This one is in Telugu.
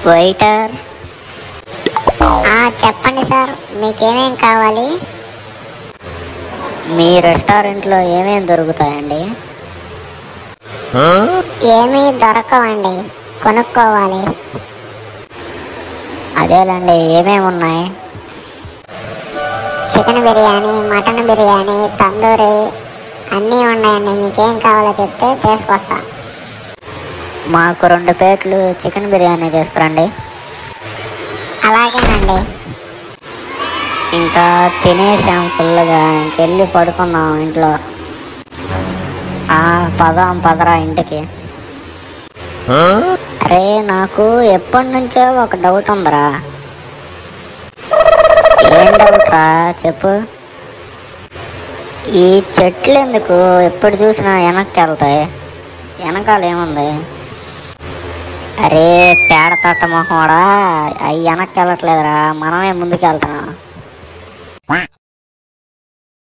వెయిటర్. చెప్పండి సార్, మీకేమేం కావాలి? మీ రెస్టారెంట్లో ఏమేం దొరుకుతాయండి? ఏమీ దొరకవండి, కొనుక్కోవాలి. అదేలేండి, ఏమేమి ఉన్నాయి? చికెన్ బిర్యానీ, మటన్ బిర్యానీ, తందూరి అన్నీ ఉన్నాయండి. మీకేం కావాలో చెప్తే తీసుకొస్తా. మాకు 2 ప్లేట్లు చికెన్ బిర్యానీ తీసుకురండి. అలాగేనండి. ఇంకా తినేసాం ఫుల్గా, ఇంకెళ్ళి పడుకుందాం ఇంట్లో. పదరా ఇంటికి. అరే, నాకు ఎప్పటి నుంచో ఒక డౌట్ ఉందిరా. ఏం డౌట్ రా, చెప్పు. ఈ చెట్లు ఎందుకు ఎప్పుడు చూసినా వెనక్కి వెళ్తాయి? వెనకాల ఏముంది? అరే పేడ తట్ట మొహోడా, అవి వెనక్కి వెళ్ళట్లేదురా, మనమే ముందుకు వెళ్తున్నాం.